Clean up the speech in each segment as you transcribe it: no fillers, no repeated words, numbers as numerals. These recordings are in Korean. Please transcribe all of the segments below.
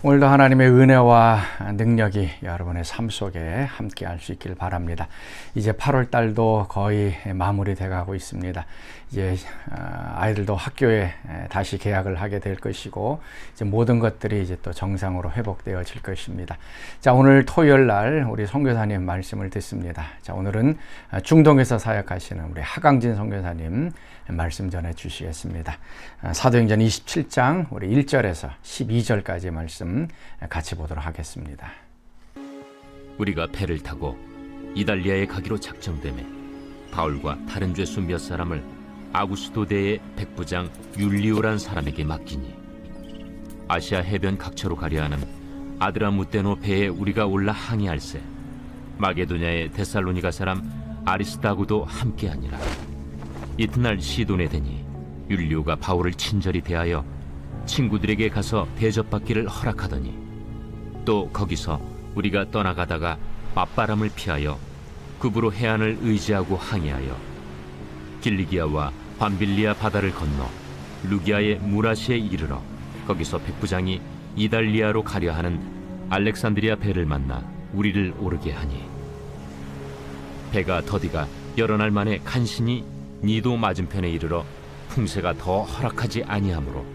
오늘도 하나님의 은혜와 능력이 여러분의 삶 속에 함께 할 수 있길 바랍니다. 이제 8월 달도 거의 마무리돼 가고 있습니다. 이제 아이들도 학교에 다시 개학을 하게 될 것이고, 이제 모든 것들이 이제 또 정상으로 회복되어질 것입니다. 자, 오늘 토요일 날 우리 선교사님 말씀을 듣습니다. 자, 오늘은 중동에서 사역하시는 우리 하강진 선교사님 말씀 전해 주시겠습니다. 사도행전 27장 우리 1절에서 12절까지 말씀 같이 보도록 하겠습니다. 우리가 배를 타고 이달리아에 가기로 작정되매 바울과 다른 죄수 몇 사람을 아구스도대의 백부장 율리오란 사람에게 맡기니, 아시아 해변 각처로 가려 하는 아드라무테노 배에 우리가 올라 항해할세 마게도냐의 데살로니가 사람 아리스다고도 함께하니라. 이튿날 시돈에 되니 율리오가 바울을 친절히 대하여 친구들에게 가서 대접받기를 허락하더니, 또 거기서 우리가 떠나가다가 맞바람을 피하여 급으로 해안을 의지하고 항해하여 길리기아와 밤빌리아 바다를 건너 루기아의 무라시에 이르러 거기서 백부장이 이달리아로 가려 하는 알렉산드리아 배를 만나 우리를 오르게 하니, 배가 더디가 여러 날 만에 간신히 니도 맞은편에 이르러 풍세가 더 허락하지 아니하므로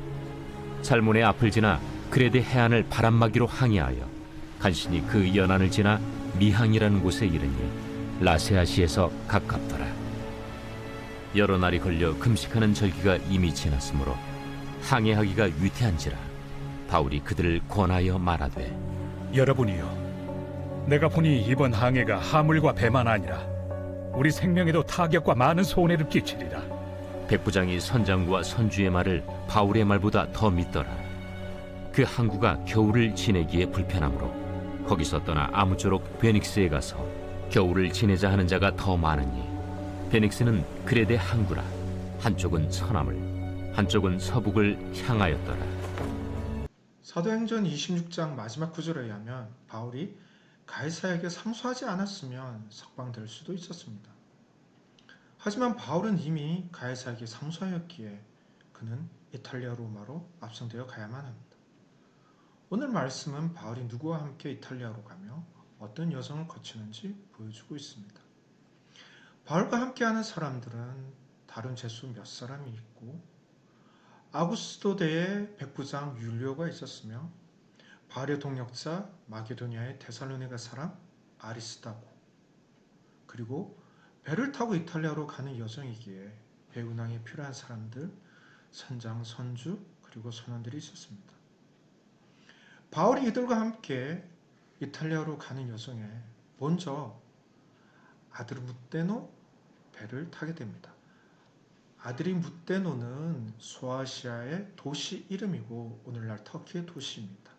살몬의 앞을 지나 그레데 해안을 바람막이로 항해하여 간신히 그 연안을 지나 미항이라는 곳에 이르니 라세아시에서 가깝더라. 여러 날이 걸려 금식하는 절기가 이미 지났으므로 항해하기가 위태한지라 바울이 그들을 권하여 말하되, 여러분이여, 내가 보니 이번 항해가 하물과 배만 아니라 우리 생명에도 타격과 많은 손해를 끼치리라. 백부장이 선장과 선주의 말을 바울의 말보다 더 믿더라. 그 항구가 겨울을 지내기에 불편하므로 거기서 떠나 아무쪼록 베닉스에 가서 겨울을 지내자 하는 자가 더 많으니, 베닉스는 그레데 항구라. 한쪽은 서남을, 한쪽은 서북을 향하였더라. 사도행전 26장 마지막 구절에 의하면 바울이 가이사에게 상소하지 않았으면 석방될 수도 있었습니다. 하지만 바울은 이미 가이사에게 상소하였기에 그는 이탈리아 로마로 압송되어 가야만 합니다. 오늘 말씀은 바울이 누구와 함께 이탈리아로 가며 어떤 여정을 거치는지 보여주고 있습니다. 바울과 함께하는 사람들은 다른 죄수 몇 사람이 있고, 아구스도대의 백부장 율리오가 있었으며, 바울의 동역자 마게도냐의 데살로니가 사람 아리스다고, 그리고 배를 타고 이탈리아로 가는 여정이기에 배 운항에 필요한 사람들, 선장, 선주, 그리고 선원들이 있었습니다. 바울이 이들과 함께 이탈리아로 가는 여정에 먼저 아드르무테노 배를 타게 됩니다. 아드리무테노는 소아시아의 도시 이름이고 오늘날 터키의 도시입니다.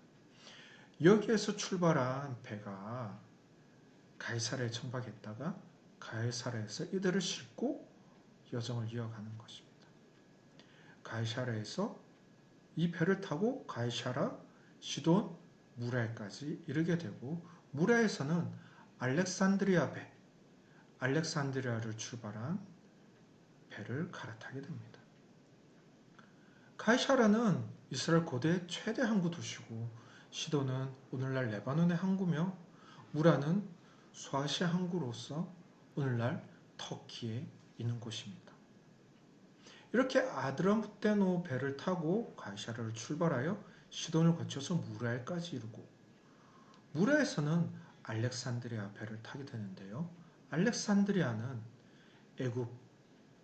여기에서 출발한 배가 가이사랴에 정박했다가 가이사랴에서 이들을 싣고 여정을 이어가는 것입니다. 가이사랴에서 이 배를 타고 가이사라, 시돈, 무라에까지 이르게 되고, 무라에서는 알렉산드리아 배, 알렉산드리아를 출발한 배를 갈아타게 됩니다. 가이사라는 이스라엘 고대 최대 항구 도시고, 시돈은 오늘날 레바논의 항구며, 무라는 소아시아 항구로서 오늘날 터키에 있는 곳입니다. 이렇게 아드라무테노 배를 타고 가이사라를 출발하여 시돈을 거쳐서 무라에까지 이르고, 무라에서는 알렉산드리아 배를 타게 되는데요. 알렉산드리아는 애굽,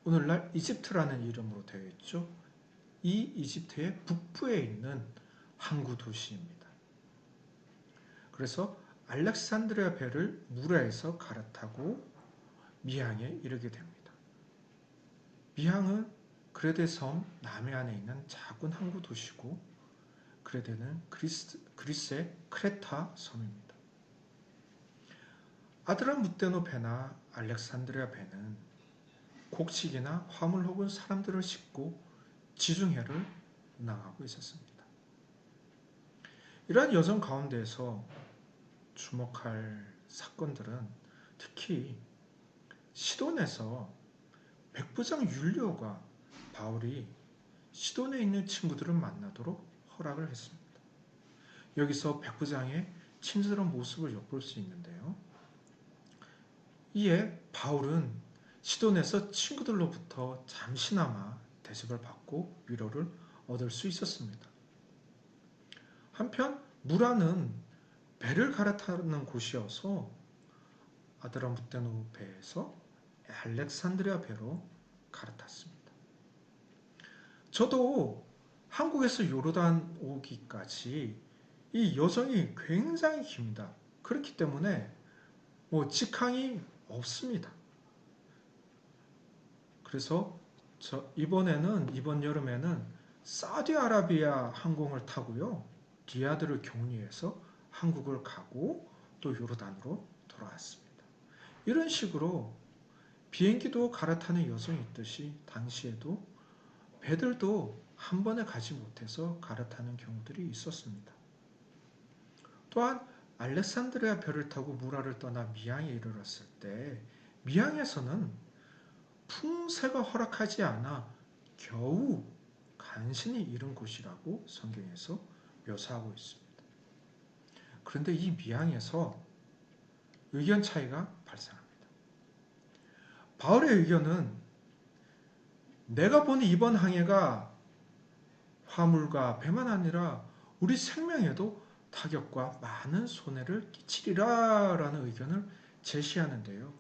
오늘날 이집트라는 이름으로 되어 있죠. 이 이집트의 북부에 있는 항구 도시입니다. 그래서 알렉산드리아 배를 무라에서 갈아타고 미항에 이르게 됩니다. 미항은 그레데 섬 남해안에 있는 작은 항구 도시고, 그레데는 그리스의 크레타 섬입니다. 아드라무테노 배나 알렉산드리아 배는 곡식이나 화물 혹은 사람들을 싣고 지중해를 운항하고 있었습니다. 이러한 여정 가운데에서 주목할 사건들은 특히 시돈에서 백부장 율리오가 바울이 시돈에 있는 친구들을 만나도록 허락을 했습니다. 여기서 백부장의 친절한 모습을 엿볼 수 있는데요. 이에 바울은 시돈에서 친구들로부터 잠시나마 대접을 받고 위로를 얻을 수 있었습니다. 한편 무라는 배를 갈아타는 곳이어서 아드라무테노 배에서 알렉산드리아 배로 갈아탔습니다. 저도 한국에서 요르단 오기까지 이 여정이 굉장히 깁니다. 그렇기 때문에 직항이 없습니다. 그래서 이번 여름에는 사우디아라비아 항공을 타고요. 리야드를 경유해서 한국을 가고 또 요르단으로 돌아왔습니다. 이런 식으로 비행기도 갈아타는 여정이 있듯이 당시에도 배들도 한 번에 가지 못해서 갈아타는 경우들이 있었습니다. 또한 알렉산드리아 배를 타고 무라를 떠나 미항에 이르렀을 때 미항에서는 풍세가 허락하지 않아 겨우 간신히 이른 곳이라고 성경에서 묘사하고 있습니다. 그런데 이 미항에서 의견 차이가 발생합니다. 바울의 의견은 내가 본 이번 항해가 화물과 배만 아니라 우리 생명에도 타격과 많은 손해를 끼치리라 라는 의견을 제시하는데요.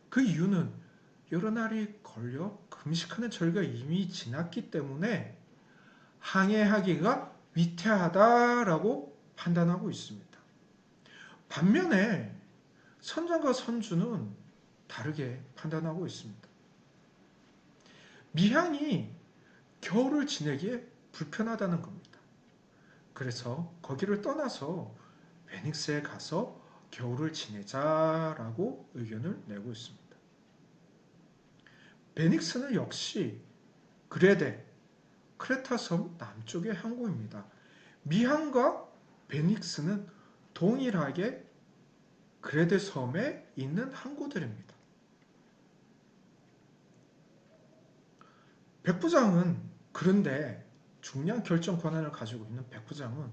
그 이유는 여러 날이 걸려 금식하는 절기가 이미 지났기 때문에 항해하기가 위태하다라고 판단하고 있습니다. 반면에 선장과 선주는 다르게 판단하고 있습니다. 미항이 겨울을 지내기에 불편하다는 겁니다. 그래서 거기를 떠나서 베닉스에 가서 겨울을 지내자라고 의견을 내고 있습니다. 베닉스는 역시 크레타 섬 남쪽의 항구입니다. 미항과 베닉스는 동일하게 그레데 섬에 있는 항구들입니다. 그런데 중요한 결정 권한을 가지고 있는 백부장은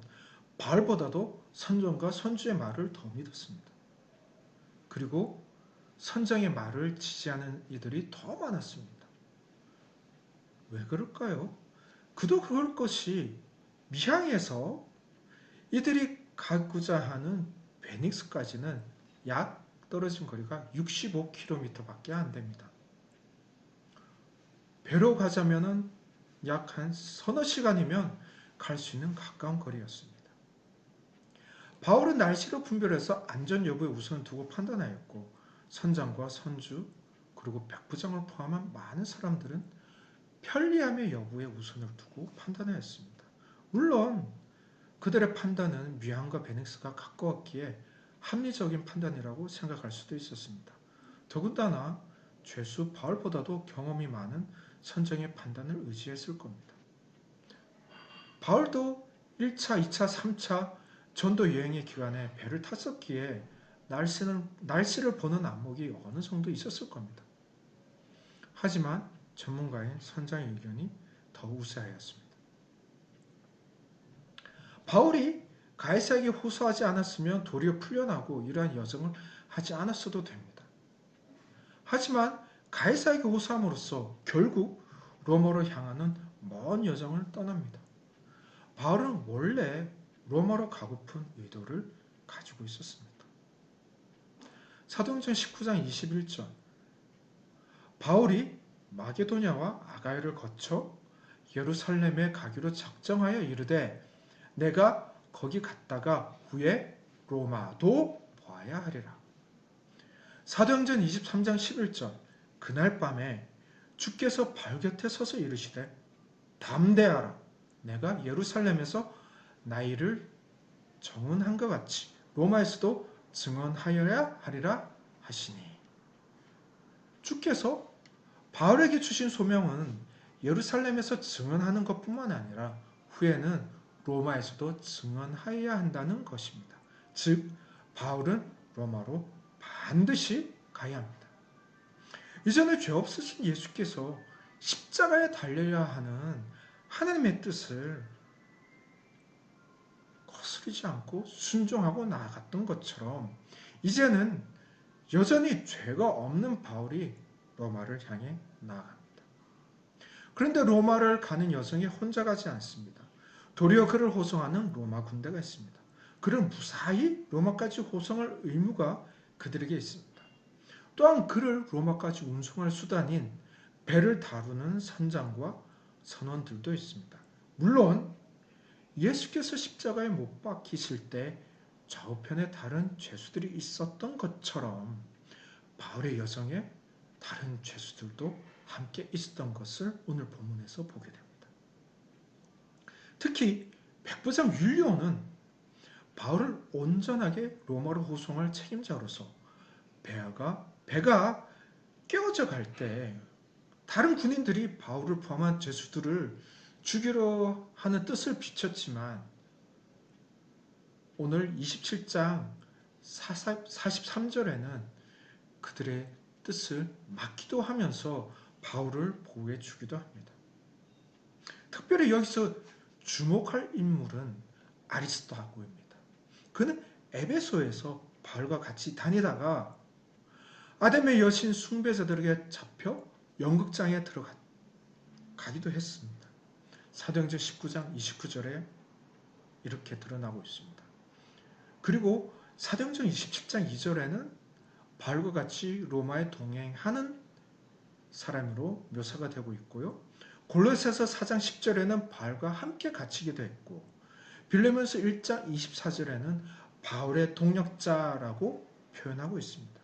바울보다도 선정과 선주의 말을 더 믿었습니다. 그리고 선장의 말을 지지하는 이들이 더 많았습니다. 왜 그럴까요? 그도 그럴 것이 미항에서 이들이 가고자 하는 베닉스까지는 약 떨어진 거리가 65km밖에 안 됩니다. 배로 가자면은 약 한 서너 시간이면 갈 수 있는 가까운 거리였습니다. 바울은 날씨를 분별해서 안전 여부에 우선을 두고 판단하였고 선장과 선주 그리고 백부장을 포함한 많은 사람들은 편리함의 여부에 우선을 두고 판단하였습니다. 물론 그들의 판단은 미항과 베닉스가 가까웠기에 합리적인 판단이라고 생각할 수도 있었습니다. 더군다나 죄수 바울보다도 경험이 많은 선장의 판단을 의지했을 겁니다. 바울도 1차, 2차, 3차 전도 여행의 기간에 배를 탔었기에 날씨를 보는 안목이 어느 정도 있었을 겁니다. 하지만 전문가인 선장의 의견이 더 우세하였습니다. 바울이 가이사에게 호소하지 않았으면 도리어 풀려나고 이러한 여정을 하지 않았어도 됩니다. 하지만 가이사에게 호소함으로써 결국 로마로 향하는 먼 여정을 떠납니다. 바울은 원래 로마로 가고픈 의도를 가지고 있었습니다. 사도행전 19장 21절 바울이 마게도냐와 아가야를 거쳐 예루살렘에 가기로 작정하여 이르되 내가 거기 갔다가 후에 로마도 보아야 하리라. 사도행전 23장 11절 그날 밤에 주께서 바울 곁에 서서 이르시되 담대하라 내가 예루살렘에서 나이를 정언한 것 같이 로마에서도 증언하여야 하리라 하시니 주께서 바울에게 주신 소명은 예루살렘에서 증언하는 것뿐만 아니라 후에는 로마에서도 증언하여야 한다는 것입니다. 즉 바울은 로마로 반드시 가야 합니다. 이전에 죄 없으신 예수께서 십자가에 달려야 하는 하나님의 뜻을 흐트리지 않고 순종하고 나아갔던 것처럼 이제는 여전히 죄가 없는 바울이 로마를 향해 나아갑니다. 그런데 로마를 가는 여성이 혼자 가지 않습니다. 도리어 그를 호송하는 로마 군대가 있습니다. 그를 무사히 로마까지 호송할 의무가 그들에게 있습니다. 또한 그를 로마까지 운송할 수단인 배를 다루는 선장과 선원들도 있습니다. 물론 예수께서 십자가에 못 박히실 때 좌우편에 다른 죄수들이 있었던 것처럼 바울의 여정에 다른 죄수들도 함께 있었던 것을 오늘 본문에서 보게 됩니다. 특히 백부장 율리오는 바울을 온전하게 로마로 호송할 책임자로서 배가 깨어져 갈 때 다른 군인들이 바울을 포함한 죄수들을 죽이려 하는 뜻을 비췄지만 오늘 27장 43절에는 그들의 뜻을 막기도 하면서 바울을 보호해 주기도 합니다. 특별히 여기서 주목할 인물은 아리스토하고입니다. 그는 에베소에서 바울과 같이 다니다가 아담의 여신 숭배자들에게 잡혀 연극장에 들어가기도 했습니다. 사도행전 19장 29절에 이렇게 드러나고 있습니다. 그리고 사도행전 27장 2절에는 바울과 같이 로마에 동행하는 사람으로 묘사가 되고 있고요. 골로새서 4장 10절에는 바울과 함께 갇히기도 했고 빌레몬서 1장 24절에는 바울의 동력자라고 표현하고 있습니다.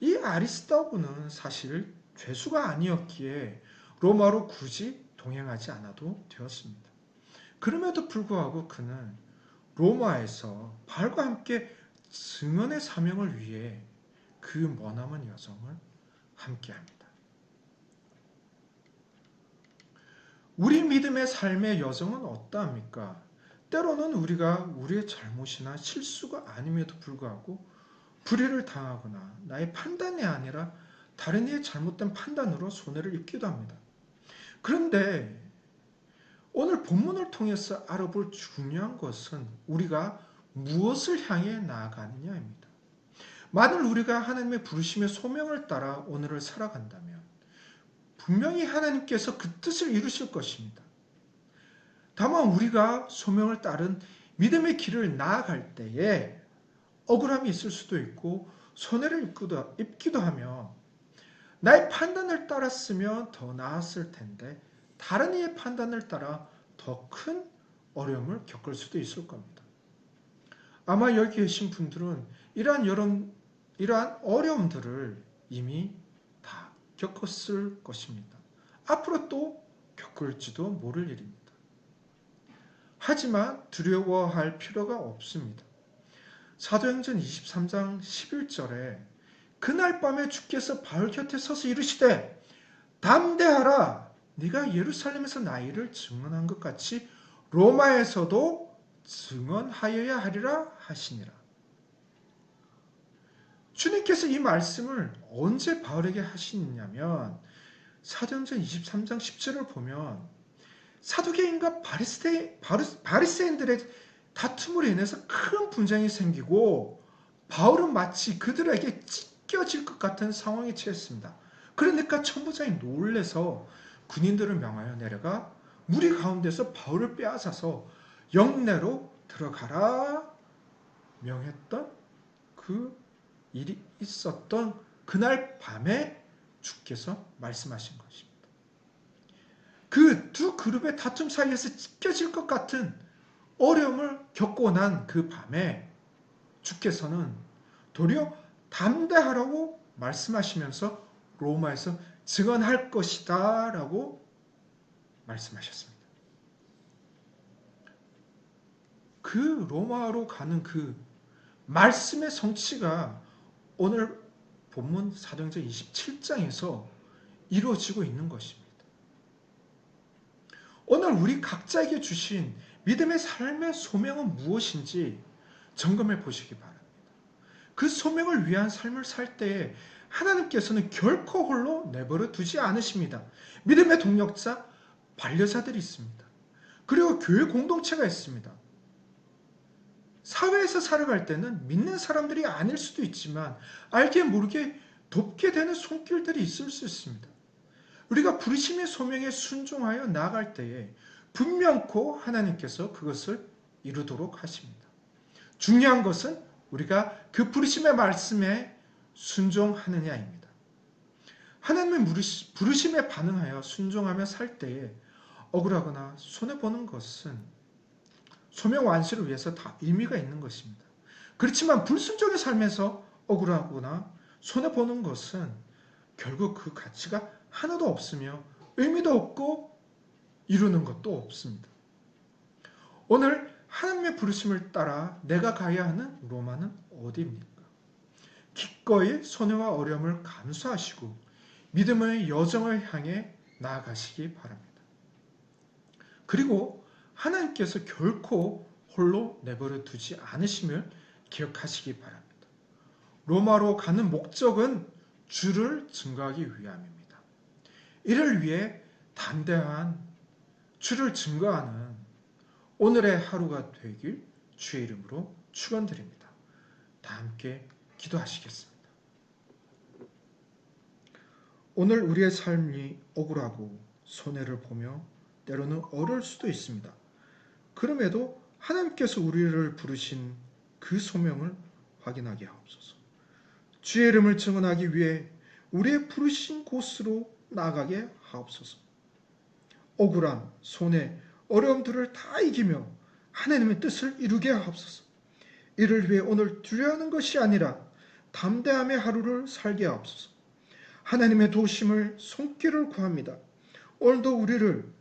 이 아리스토부는 사실 죄수가 아니었기에 로마로 굳이 동행하지 않아도 되었습니다. 그럼에도 불구하고 그는 로마에서 바울과 함께 증언의 사명을 위해 그 머나먼 여정을 함께합니다. 우리 믿음의 삶의 여정은 어떠합니까? 때로는 우리가 우리의 잘못이나 실수가 아님에도 불구하고 불의를 당하거나 나의 판단이 아니라 다른 이의 잘못된 판단으로 손해를 입기도 합니다. 그런데 오늘 본문을 통해서 알아볼 중요한 것은 우리가 무엇을 향해 나아가느냐입니다. 만일 우리가 하나님의 부르심의 소명을 따라 오늘을 살아간다면 분명히 하나님께서 그 뜻을 이루실 것입니다. 다만 우리가 소명을 따른 믿음의 길을 나아갈 때에 억울함이 있을 수도 있고 손해를 입기도 하며 나의 판단을 따랐으면 더 나았을 텐데 다른 이의 판단을 따라 더 큰 어려움을 겪을 수도 있을 겁니다. 아마 여기 계신 분들은 이러한 어려움들을 이미 다 겪었을 것입니다. 앞으로 또 겪을지도 모를 일입니다. 하지만 두려워할 필요가 없습니다. 사도행전 23장 11절에 그날 밤에 주께서 바울 곁에 서서 이르시되 담대하라 네가 예루살렘에서 나 일을 증언한 것 같이 로마에서도 증언하여야 하리라 하시니라. 주님께서 이 말씀을 언제 바울에게 하시느냐면 사도행전 23장 10절을 보면 사두개인과 바리새인들의 다툼으로 인해서 큰 분쟁이 생기고 바울은 마치 그들에게 찢겨질 것 같은 상황에 처했습니다. 그러니까 천부장이 놀래서 군인들을 명하여 내려가 무리 가운데서 바울을 빼앗아서 영내로 들어가라 명했던 그 일이 있었던 그날 밤에 주께서 말씀하신 것입니다. 그 두 그룹의 다툼 사이에서 찢겨질 것 같은 어려움을 겪고 난 그 밤에 주께서는 도리어 담대하라고 말씀하시면서 로마에서 증언할 것이다 라고 말씀하셨습니다. 그 로마로 가는 그 말씀의 성취가 오늘 본문 사도행전 27장에서 이루어지고 있는 것입니다. 오늘 우리 각자에게 주신 믿음의 삶의 소명은 무엇인지 점검해 보시기 바랍니다. 그 소명을 위한 삶을 살 때에 하나님께서는 결코 홀로 내버려 두지 않으십니다. 믿음의 동력자, 반려자들이 있습니다. 그리고 교회 공동체가 있습니다. 사회에서 살아갈 때는 믿는 사람들이 아닐 수도 있지만 알게 모르게 돕게 되는 손길들이 있을 수 있습니다. 우리가 부르심의 소명에 순종하여 나아갈 때에 분명코 하나님께서 그것을 이루도록 하십니다. 중요한 것은 우리가 그 부르심의 말씀에 순종하느냐입니다. 하나님의 부르심에 반응하여 순종하며 살 때에 억울하거나 손해보는 것은 소명 완수를 위해서 다 의미가 있는 것입니다. 그렇지만 불순종의 삶에서 억울하거나 손해보는 것은 결국 그 가치가 하나도 없으며 의미도 없고 이루는 것도 없습니다. 오늘 하나님의 부르심을 따라 내가 가야 하는 로마는 어디입니까? 기꺼이 손해와 어려움을 감수하시고 믿음의 여정을 향해 나아가시기 바랍니다. 그리고 하나님께서 결코 홀로 내버려 두지 않으심을 기억하시기 바랍니다. 로마로 가는 목적은 주를 증거하기 위함입니다. 이를 위해 담대한 주를 증거하는 오늘의 하루가 되길 주의 이름으로 축원드립니다. 다 함께 기도하시겠습니다. 오늘 우리의 삶이 억울하고 손해를 보며 때로는 어려울 수도 있습니다. 그럼에도 하나님께서 우리를 부르신 그 소명을 확인하게 하옵소서. 주의 이름을 증언하기 위해 우리의 부르신 곳으로 나아가게 하옵소서. 억울함, 손해, 어려움들을 다 이기며 하나님의 뜻을 이루게 하옵소서. 이를 위해 오늘 두려워하는 것이 아니라 담대함의 하루를 살게 하옵소서. 하나님의 도우심을 손길을 구합니다. 오늘도 우리를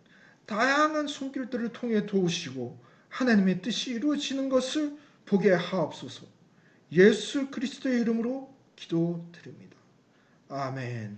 다양한 손길들을 통해 도우시고 하나님의 뜻이 이루어지는 것을 보게 하옵소서. 예수 그리스도의 이름으로 기도드립니다. 아멘.